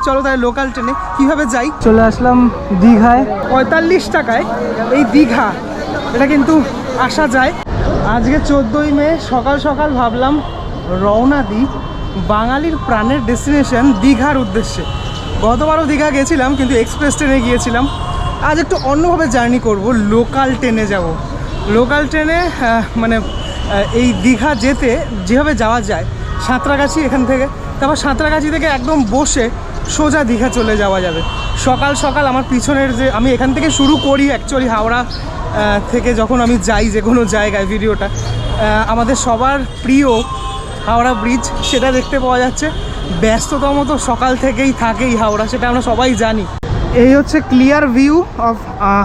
চলো তাই লোকাল ট্রেনে কীভাবে যাই। চলে আসলাম দীঘায়। 45 টাকায় এই দীঘা, এটা কিন্তু আসা যায়। আজকে 14ই মে সকাল সকাল ভাবলাম রওনা দিই বাঙালির প্রাণের ডেস্টিনেশন দীঘার উদ্দেশ্যে। গতবারও দীঘা গেছিলাম কিন্তু এক্সপ্রেস ট্রেনে গিয়েছিলাম। আজ একটু অন্যভাবে জার্নি করব, লোকাল ট্রেনে যাব। লোকাল ট্রেনে মানে এই দীঘা যেতে যেভাবে যাওয়া যায় সাঁতরাগাছি এখান থেকে, তারপর সাঁতরাগাছি থেকে একদম বসে সোজা দীঘা চলে যাওয়া যাবে। সকাল সকাল আমার পিছনের যে আমি এখান থেকে শুরু করি অ্যাকচুয়ালি হাওড়া থেকে যখন আমি যাই যে কোনো জায়গায় ভিডিওটা, আমাদের সবার প্রিয় হাওড়া ব্রিজ সেটা দেখতে পাওয়া যাচ্ছে। ব্যস্ততম তো সকাল থেকেই থাকেই হাওড়া, সেটা আমরা সবাই জানি। এই হচ্ছে clear view of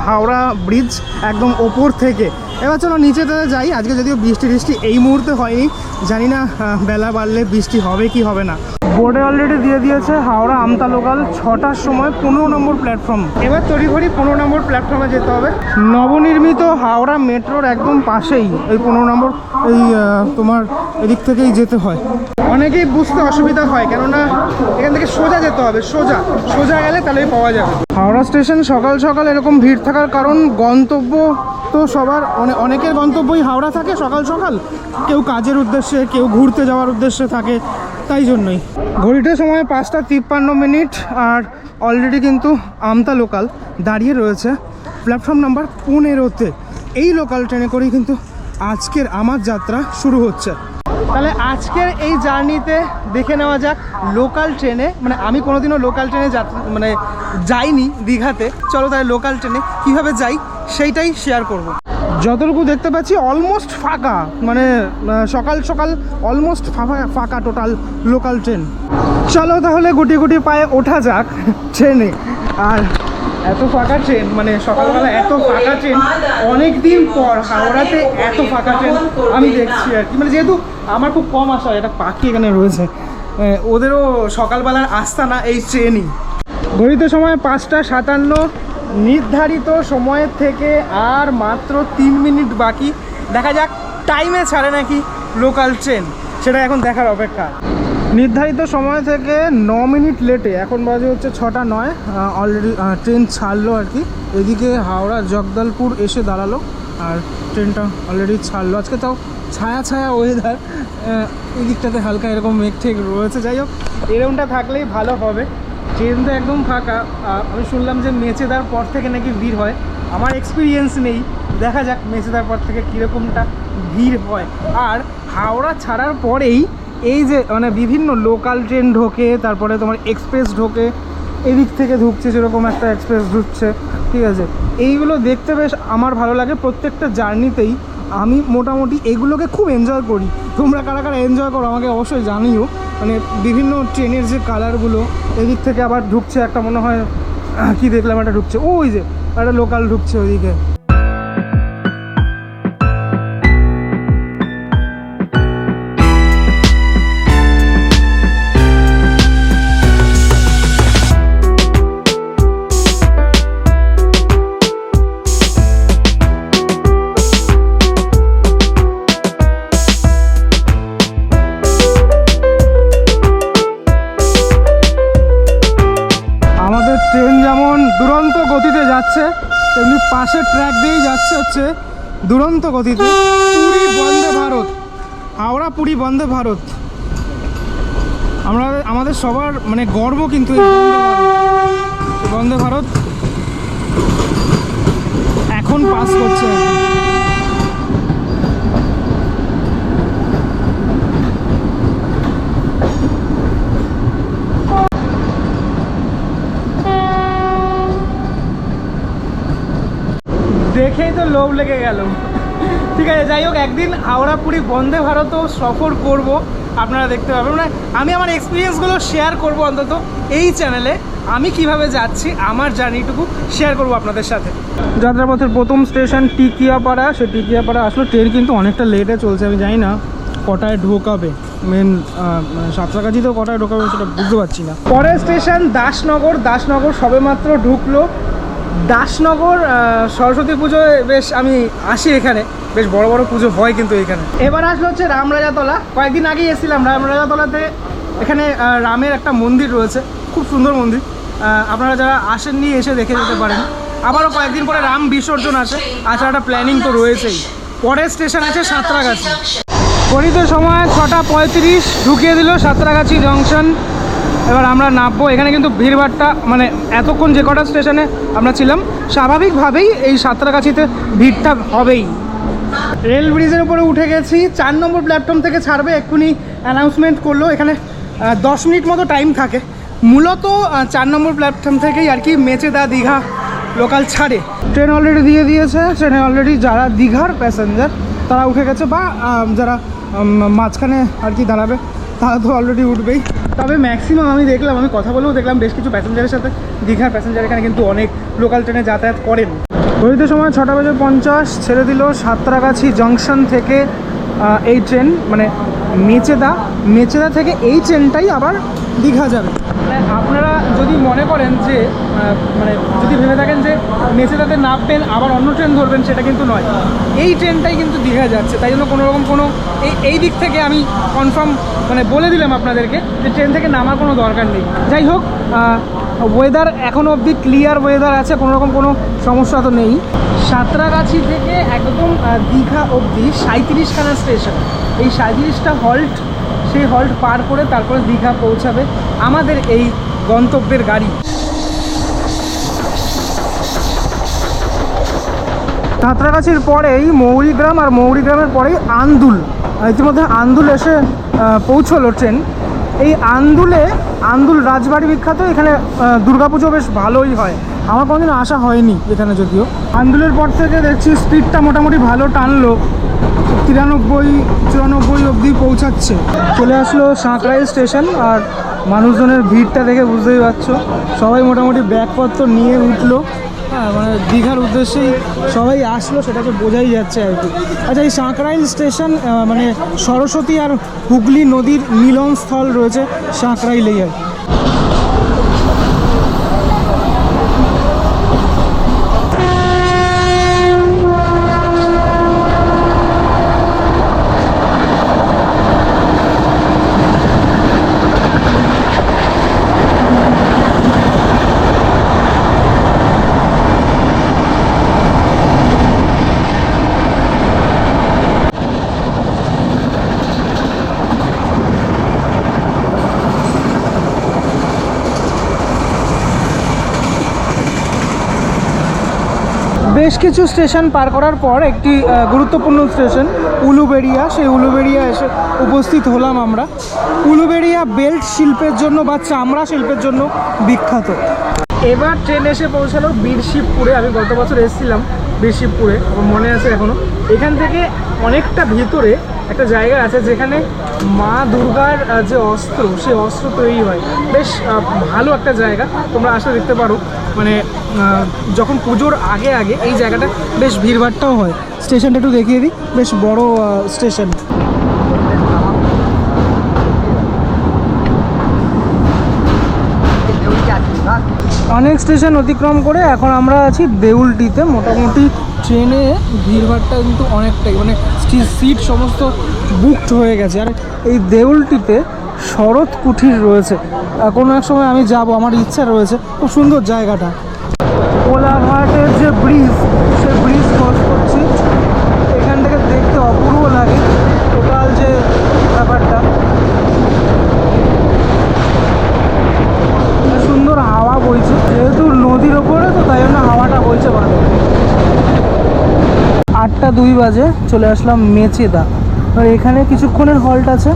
Howrah bridge একদম ওপর থেকে। এবার চলো নিচেতে যাই। আজকে যদিও বৃষ্টি এই মুহূর্তে হয়নি, জানি না বেলা বাড়লে বৃষ্টি হবে কি হবে না। বোর্ডে অলরেডি দিয়ে দিয়েছে হাওড়া আমতা লোকাল 6টার সময় 15 নম্বর প্ল্যাটফর্ম। এবার তড়িঘড়ি 15 নম্বর প্ল্যাটফর্মে যেতে হবে। নবনির্মিত হাওড়া মেট্রোর একদম পাশেই এই 15 নম্বর, এই তোমার এদিক থেকেই যেতে হয়। অনেকেই বুঝতে অসুবিধা হয়, কেননা এখান থেকে সোজা যেতে হবে, সোজা গেলে তাহলেই পাওয়া যাবে। হাওড়া স্টেশন সকাল সকাল এরকম ভিড় থাকার কারণ গন্তব্য তো সবার অনেকের গন্তব্যই হাওড়া থাকে সকাল সকাল। কেউ কাজের উদ্দেশ্যে, কেউ ঘুরতে যাওয়ার উদ্দেশ্যে থাকে, তাই জন্যই। ঘড়িটার সময় 5টা 53 মিনিট, আর অলরেডি কিন্তু আমতা লোকাল দাঁড়িয়ে রয়েছে প্ল্যাটফর্ম নাম্বার 15-তে। এই লোকাল ট্রেনে করেই কিন্তু আজকের আমার যাত্রা শুরু হচ্ছে। তাহলে আজকের এই জার্নিতে দেখে নেওয়া যাক লোকাল ট্রেনে, মানে আমি কোনোদিনও লোকাল ট্রেনে মানে যাইনি দীঘাতে। চলো তাহলে লোকাল ট্রেনে কীভাবে যাই সেইটাই শেয়ার করব। যতটুকু দেখতে পাচ্ছি অলমোস্ট ফাঁকা, মানে সকাল সকাল অলমোস্ট ফাঁকা টোটাল লোকাল ট্রেন। চলো তাহলে গুটি গুটি পায়ে ওঠা যাক ট্রেনে। আর এত ফাঁকা ট্রেন, মানে সকালবেলা এত ফাঁকা ট্রেন অনেক দিন পর হাওড়াতে এত ফাঁকা ট্রেন আমি দেখছি আর কি। মানে যেহেতু আমার খুব কম আসা হয়, একটা পাখি এখানে রয়েছে, ওদেরও সকালবেলার আস্তানা এই ট্রেনই। ঘড়িতে সময় 5টা 57, নির্ধারিত সময়ের থেকে আর মাত্র 3 মিনিট বাকি। দেখা যাক টাইমে ছাড়ে নাকি লোকাল ট্রেন, সেটা এখন দেখার অপেক্ষা। নির্ধারিত সময় থেকে 9 মিনিট লেটে, এখন বাজে হচ্ছে 6টা 9, অলরেডি ট্রেন ছাড়লো আর কি। এদিকে হাওড়া জগদলপুর এসে দাঁড়ালো আর ট্রেনটা অলরেডি ছাড়লো। আজকে তাও ছায়া ওয়েদার, এই দিকটাতে হালকা এরকম মেঘ ঠেক রয়েছে। যাই হোক, এরকমটা থাকলেই ভালো হবে। ট্রেন তো একদম ফাঁকা। আমি শুনলাম যে মেচেদার পর থেকে নাকি ভিড় হয়, আমার এক্সপিরিয়েন্স নেই, দেখা যাক মেচেদার পর থেকে কীরকমটা ভিড় হয়। আর হাওড়া ছাড়ার পরেই এই যে মানে বিভিন্ন লোকাল ট্রেন ঢোকে, তারপরে তোমার এক্সপ্রেস ঢোকে, এদিক থেকে ঢুকছে যেরকম একটা এক্সপ্রেস ঢুকছে, ঠিক আছে। এইগুলো দেখতে বেশ আমার ভালো লাগে। প্রত্যেকটা জার্নিতেই আমি মোটামুটি এগুলোকে খুব এনজয় করি। তোমরা কারা কারা এনজয় করো আমাকে অবশ্যই জানিও। মানে বিভিন্ন ট্রেনের যে কালারগুলো, এদিক থেকে আবার ঢুকছে একটা, মনে হয় কি দেখলাম একটা ঢুকছে, ওই যে একটা লোকাল ঢুকছে ওইদিকে। ট্রেন যেমন দুরন্ত গতিতে যাচ্ছে, তেমনি পাশের ট্র্যাক দিয়েই যাচ্ছে হচ্ছে দুরন্ত গতিতে পুরী বন্দে ভারত, হাওড়া পুরী বন্দে ভারত। আমাদের সবার মানে গর্ব কিন্তু এই বন্দে ভারত এখন পাস করছে। দেখেই তো লোভ লেগে গেল। ঠিক আছে, যাই হোক, একদিন হাওড়া পুরী বন্দে ভারতও সফর করব, আপনারা দেখতে পাবেন। মানে আমি আমার এক্সপিরিয়েন্সগুলো শেয়ার করব অন্তত এই চ্যানেলে। আমি কিভাবে যাচ্ছি আমার জার্নিটুকু শেয়ার করব আপনাদের সাথে। যাত্রাপথের প্রথম স্টেশন টিকিয়াপাড়া। সে টিকিয়াপাড়া আসলে ট্রেন কিন্তু অনেকটা লেটে চলছে, আমি জানি না কটায় ঢোকাবে। মেন সাঁতরাগাছিতেও কটায় ঢোকাবে সেটা বুঝতে পারছি না। পরের স্টেশন দাসনগর। দাসনগর সবেমাত্র ঢুকলো। দাসনগর সরস্বতী পুজোয় বেশ আমি আসি, এখানে বেশ বড় বড় পুজো হয় কিন্তু এখানে। এবার আসলো হচ্ছে রামরাজাতলা। কয়েকদিন আগেই এসেছিলাম রামরাজাতলাতে। এখানে রামের একটা মন্দির রয়েছে, খুব খুব সুন্দর মন্দির, আপনারা যারা আসেননি এসে দেখে যেতে পারেন। আবারও কয়েকদিন পরে রাম বিসর্জন আসে, আচ্ছা একটা প্ল্যানিং তো রয়েছেই। পরের স্টেশন আছে সাঁতরাগাছি। ঘড়িত সময় 6:35, ঢুকিয়ে দিল সাঁতরাগাছি জংশন। এবার আমরা নামবো। এখানে কিন্তু ভিড়ভাড়টা মানে এতক্ষণ যে কটা স্টেশনে আমরা ছিলাম স্বাভাবিকভাবেই এই সাঁতরাগাছিতে ভিড়টা হবেই। রেল ব্রিজের উপরে উঠে গেছি, 4 নম্বর প্ল্যাটফর্ম থেকে ছাড়বে, এক্ষুনি অ্যানাউন্সমেন্ট করলো। এখানে 10 মিনিট মতো টাইম থাকে। মূলত 4 নম্বর প্ল্যাটফর্ম থেকেই আর কি মেচেদা দীঘা লোকাল ছাড়ে। ট্রেন অলরেডি দিয়ে দিয়েছে, ট্রেনে অলরেডি যারা দীঘার প্যাসেঞ্জার তারা উঠে গেছে, বা যারা মাঝখানে আর কি দাঁড়াবে তারা তো অলরেডি উঠবেই। তবে ম্যাক্সিমাম আমি দেখলাম, আমি কথা বলেও দেখলাম বেশ কিছু প্যাসেঞ্জারের সাথে, দীঘার প্যাসেঞ্জার এখানে কিন্তু অনেক লোকাল ট্রেনে যাতায়াত করেন। ঘড়িতে সময় 6:50, ছেড়ে দিল সাঁতরাগাছি জংশন থেকে এই ট্রেন, মানে মেচেদা থেকে এই ট্রেনটাই আবার দীঘা যাবে। মানে আপনারা যদি মনে করেন যে মানে যদি ভেবে থাকেন যে মেচেদাতে নামবেন আবার অন্য ট্রেন ধরবেন, সেটা কিন্তু নয়, এই ট্রেনটাই কিন্তু দীঘা যাচ্ছে। তাই জন্য কোনো রকম কোনো এই দিক থেকে আমি কনফার্ম মানে বলে দিলাম আপনাদেরকে যে ট্রেন থেকে নামার কোনো দরকার নেই। যাই হোক, ওয়েদার এখনও অবধি ক্লিয়ার ওয়েদার আছে, কোনো রকম কোনো সমস্যা তো নেই। সাঁতরাগাছি থেকে একদম দীঘা অবধি 37খানা স্টেশন, এই 37টা হল্ট, সেই হল্ট পার করে তারপরে দীঘা পৌঁছাবে আমাদের এই গন্তব্যের গাড়ি। সাঁতরাগাছির পরেই মৌরিগ্রাম, আর মৌরিগ্রামের পরেই আন্দুল। ইতিমধ্যে আন্দুল এসে পৌঁছলো ট্রেন। এই আন্দুল রাজবাড়ি বিখ্যাত, এখানে দুর্গাপুজো বেশ ভালোই হয়। আমার কোনোদিন আসা হয়নি এখানে, যদিও। আন্দুলের পর থেকে দেখছি স্পিডটা মোটামুটি ভালো টানলো, 93-94 অবধি পৌঁছাচ্ছে। চলে আসলো সাঁকরাইল স্টেশন, আর মানুষজনের ভিড়টা দেখে বুঝতেই পারছো, সবাই মোটামুটি ব্যাগপত্র নিয়ে উঠলো। হ্যাঁ, মানে দীঘার উদ্দেশ্যেই সবাই আসলো, সেটাকে বোঝাই যাচ্ছে আর কি। আচ্ছা, এই সাঁকরাইল স্টেশন মানে সরস্বতী আর হুগলি নদীর মিলনস্থল রয়েছে সাঁকরাইলেই আর কি। বেশ কিছু স্টেশন পার করার পর একটি গুরুত্বপূর্ণ স্টেশন উলুবেড়িয়া, সেই উলুবেড়িয়া এসে উপস্থিত হলাম আমরা। উলুবেড়িয়া বেল্ট শিল্পের জন্য বা চামড়া শিল্পের জন্য বিখ্যাত। এবার ট্রেন এসে পৌঁছালো বীরশিবপুরে। আমি গত বছর এসেছিলাম বীরশিবপুরে, মনে আছে এখনও। এখান থেকে অনেকটা ভিতরে একটা জায়গা আছে যেখানে মা দুর্গার যে অস্ত্র, সেই অস্ত্র তৈরি হয়। বেশ ভালো একটা জায়গা, তোমরা আসলে দেখতে পারো। মানে যখন পুজোর আগে এই জায়গাটা বেশ ভিড়ভাড়টাও হয়। স্টেশনটা একটু দেখিয়ে দিই, বেশ বড় স্টেশন। অনেক স্টেশন অতিক্রম করে এখন আমরা আছি দেউলটিতে। মোটামুটি ট্রেনে ভিড়ভাড়টা কিন্তু অনেকটাই, মানে সিট সমস্ত বুকড হয়ে গেছে। আর এই দেউলটিতে শরৎ কুঠির রয়েছে, কোনো এক সময় আমি যাব, আমার ইচ্ছা রয়েছে। খুব সুন্দর জায়গাটা। কোলাঘাটের যে ব্রিজ, সে ব্রিজ ক্রস করছি। এখান থেকে দেখতে অপূর্ব লাগে টোটাল যে ব্যাপারটা। সুন্দর হাওয়া বইছে, যেহেতু নদীর ওপরে তো তাই জন্য হাওয়াটা বইছে ভালো। 8:02 বাজে, চলে আসলাম মেচেদা। আর এখানে কিছুক্ষণের হল্ট আছে,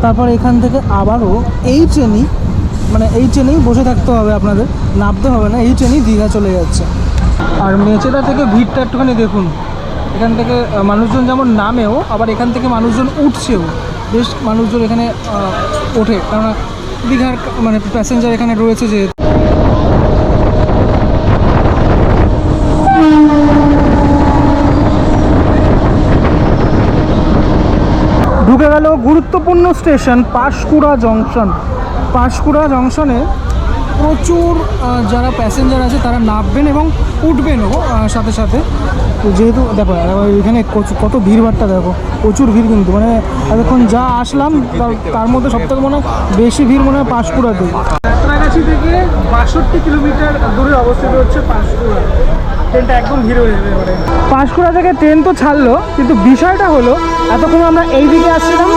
তারপর এখান থেকে আবারও এই ট্রেনেই বসে থাকতে হবে আপনাদের, নামতে হবে না। এই ট্রেনই দীঘা চলে যাচ্ছে। আর মেচেদা থেকে ভিড়টা একটুখানি দেখুন। এখান থেকে মানুষজন যেমন নামেও, আবার এখান থেকে মানুষজন উঠছেও। বেশ মানুষজন এখানে ওঠে, কেননা দীঘার মানে প্যাসেঞ্জার এখানে রয়েছে। যে ঢুকে গেল গুরুত্বপূর্ণ স্টেশন পাঁশকুড়া জংশন। পাঁশকুড়া জংশনে প্রচুর যারা প্যাসেঞ্জার আছে তারা নামবেন এবং উঠবেনও সাথে সাথে। তো যেহেতু দেখো এখানে কত ভিড়ভাড়টা দেখো, প্রচুর ভিড় কিন্তু, মানে এতক্ষণ যা আসলাম তার মধ্যে সবথেকে মনে হয় বেশি ভিড় মনে হয় পাঁশকুড়াতে। সাঁতরাগাছি থেকে 62 কিলোমিটার দূরে অবস্থিত হচ্ছে পাঁশকুড়া। ট্রেনটা একদম ভিড় হয়ে যাবে এবারে। পাঁশকুড়া থেকে ট্রেন তো ছাড়লো, কিন্তু বিষয়টা হলো এতক্ষণ আমরা এই দিকে আসছিলাম,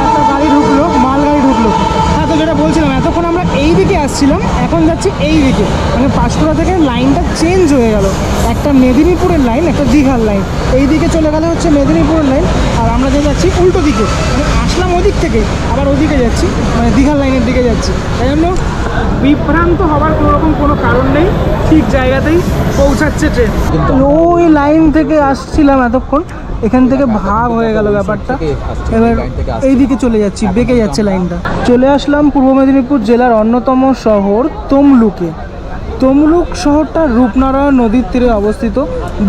একটা গাড়ি ঢুকলো, মালগাড়ি ঢুকলো। হ্যাঁ, তো যেটা বলছিলাম এতক্ষণ আমরা এই দিকে আসছিলাম, এখন যাচ্ছি এই দিকে। মানে পাঁশকুড়া থেকে লাইনটা চেঞ্জ হয়ে গেল, একটা মেদিনীপুরের লাইন, একটা দীঘার লাইন। এই দিকে চলে গেলে হচ্ছে মেদিনীপুরের লাইন, আর আমরা যে যাচ্ছি উল্টো দিকে, মানে আসলাম ওদিক থেকে আবার ওদিকে যাচ্ছি, মানে দীঘার লাইনের দিকে যাচ্ছি। তাই জন্য বিভ্রান্ত হওয়ার কোনোরকম কোনো কারণ নেই, ঠিক জায়গাতেই পৌঁছাচ্ছে ট্রেন। ওই লাইন থেকে আসছিলাম এতক্ষণ, এখান থেকে ভাগ হয়ে গেল ব্যাপারটা, এবার এইদিকে চলে যাচ্ছি, বেঁকে যাচ্ছে লাইনটা। চলে আসলাম পূর্ব মেদিনীপুর জেলার অন্যতম শহর তমলুকে। তমলুক শহরটা রূপনারায়ণ নদীর তীরে অবস্থিত।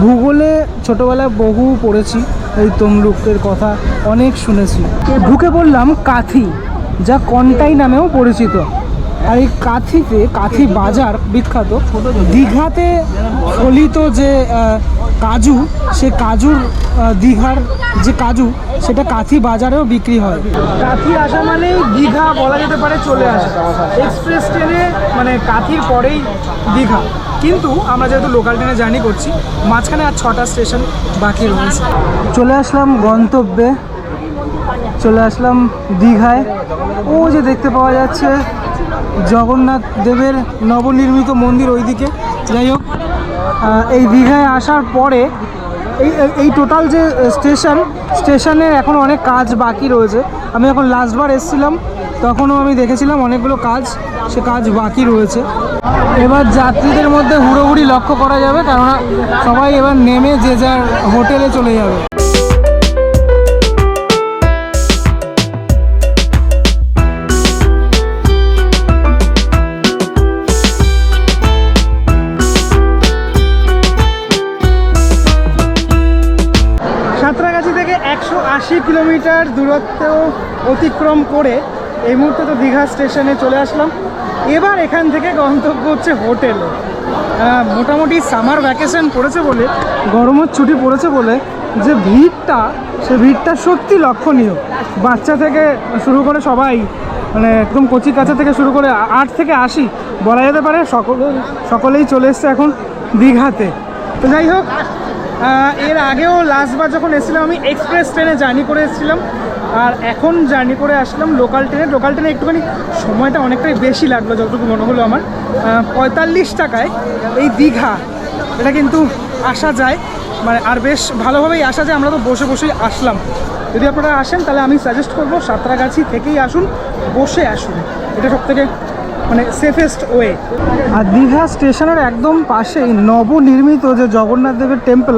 ভূগোলে ছোটোবেলায় বহু পড়েছি, এই তমলুকের কথা অনেক শুনেছি। ঢুকে পড়লাম কাথি, যা কন্টাই নামেও পরিচিত। আর এই কাথিতে, কাথি বাজার বিখ্যাত। দীঘাতে ফলিত যে কাজু, সে কাজুর, দীঘার যে কাজু, সেটা কাথি বাজারেও বিক্রি হয়। কাথি আসা মানেই দীঘা বলা যেতে পারে চলে আসে। এক্সপ্রেস ট্রেনে মানে কাথির পরেই দীঘা, কিন্তু আমরা যেহেতু লোকাল ট্রেনে জার্নি করছি, মাঝখানে আর 6টা স্টেশন বাকি রয়েছে। চলে আসলাম গন্তব্যে, চলে আসলাম দীঘায়। ও যে দেখতে পাওয়া যাচ্ছে জগন্নাথ দেবের নবনির্মিত মন্দির ওইদিকে। যাই হোক, এই দীঘায় আসার পরে এই টোটাল যে স্টেশনের এখন অনেক কাজ বাকি রয়েছে। আমি এখন লাস্টবার এসেছিলাম, তখনও আমি দেখেছিলাম অনেকগুলো কাজ, সে কাজ বাকি রয়েছে। এবার যাত্রীদের মধ্যে হুড়োহুড়ি লক্ষ্য করা যাবে, কেননা সবাই এবার নেমে যে যার হোটেলে চলে যাবে। সাঁতরাগাছি থেকে 180 কিলোমিটার দূরত্ব অতিক্রম করে এই মুহূর্তে তো দীঘা স্টেশনে চলে আসলাম। এবার এখান থেকে গন্তব্য হচ্ছে হোটেলে। মোটামুটি সামার ভ্যাকেশন পড়েছে বলে, গরমের ছুটি পড়েছে বলে যে ভিড়টা, সে ভিড়টা সত্যি লক্ষণীয়। বাচ্চা থেকে শুরু করে সবাই, মানে একদম কচি কাছা থেকে শুরু করে 8 থেকে 80 বলা যেতে পারে, সকলেই চলে এসছে এখন দীঘাতে। তো যাই হোক, এর আগেও লাস্টবার যখন এসেছিলাম আমি এক্সপ্রেস ট্রেনে জার্নি করে এসেছিলাম, আর এখন জার্নি করে আসলাম লোকাল ট্রেনে। লোকাল ট্রেনে একটুখানি সময়টা অনেকটাই বেশি লাগলো, যতটুকু মনে হলো আমার। 45 টাকায় এই দীঘা, এটা কিন্তু আসা যায়, মানে আর বেশ ভালোভাবেই আসা যায়। আমরা তো বসে বসেই আসলাম। যদি আপনারা আসেন তাহলে আমি সাজেস্ট করবো সাঁতরাগাছি থেকেই আসুন, বসে আসুন, এটা সবথেকে মানে সেফেস্ট ওয়ে। আর দীঘা স্টেশনের একদম পাশেই নবনির্মিত যে জগন্নাথ দেবের টেম্পল,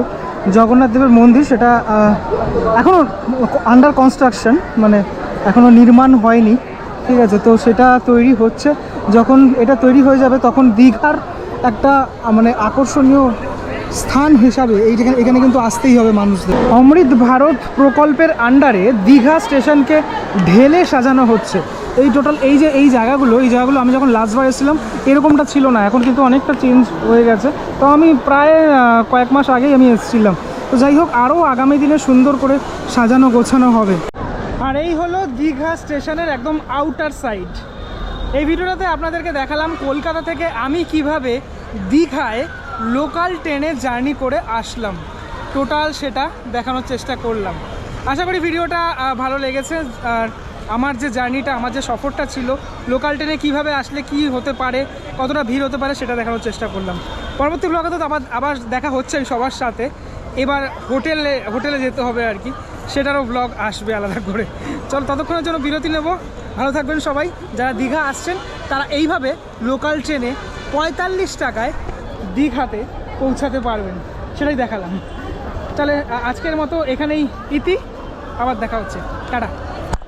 জগন্নাথ দেবের মন্দির, সেটা এখনও আন্ডার কনস্ট্রাকশন, মানে এখনও নির্মাণ হয়নি, ঠিক আছে। তো সেটা তৈরি হচ্ছে, যখন এটা তৈরি হয়ে যাবে তখন দীঘার একটা মানে আকর্ষণীয় স্থান হিসাবে এখানে কিন্তু আসতেই হবে মানুষদের। অমৃত ভারত প্রকল্পের আন্ডারে দীঘা স্টেশনকে ঢেলে সাজানো হচ্ছে। এই টোটাল এই জায়গাগুলো আমি যখন লাস্টবার এসেছিলাম এরকমটা ছিল না, এখন কিন্তু অনেকটা চেঞ্জ হয়ে গেছে। তো আমি প্রায় কয়েক মাস আগেই আমি এসেছিলাম। তো যাই হোক, আরও আগামী দিনে সুন্দর করে সাজানো গোছানো হবে। আর এই হলো দীঘা স্টেশনের একদম আউটার সাইড। এই ভিডিওটাতে আপনাদেরকে দেখালাম কলকাতা থেকে আমি কিভাবে দীঘায় লোকাল ট্রেনে জার্নি করে আসলাম, টোটাল সেটা দেখানোর চেষ্টা করলাম। আশা করি ভিডিওটা ভালো লেগেছে। আর আমার যে জার্নিটা, আমার যে সফরটা ছিল লোকাল ট্রেনে কীভাবে আসলে কি হতে পারে, কতটা ভিড় হতে পারে, সেটা দেখানোর চেষ্টা করলাম। পরবর্তী ব্লগে তো আবার দেখা হচ্ছে সবার সাথে। এবার হোটেলে যেতে হবে আর কি, সেটারও ব্লগ আসবে আলাদা করে। চল, ততক্ষণের জন্য বিরতি নেব। ভালো থাকবেন সবাই। যারা দীঘা আসছেন তারা এইভাবে লোকাল ট্রেনে 45 টাকায় দীঘাতে পৌঁছাতে পারবেন, সেটাই দেখালাম। তাহলে আজকের মতো এখানেই ইতি, আবার দেখা হচ্ছে, টাটা।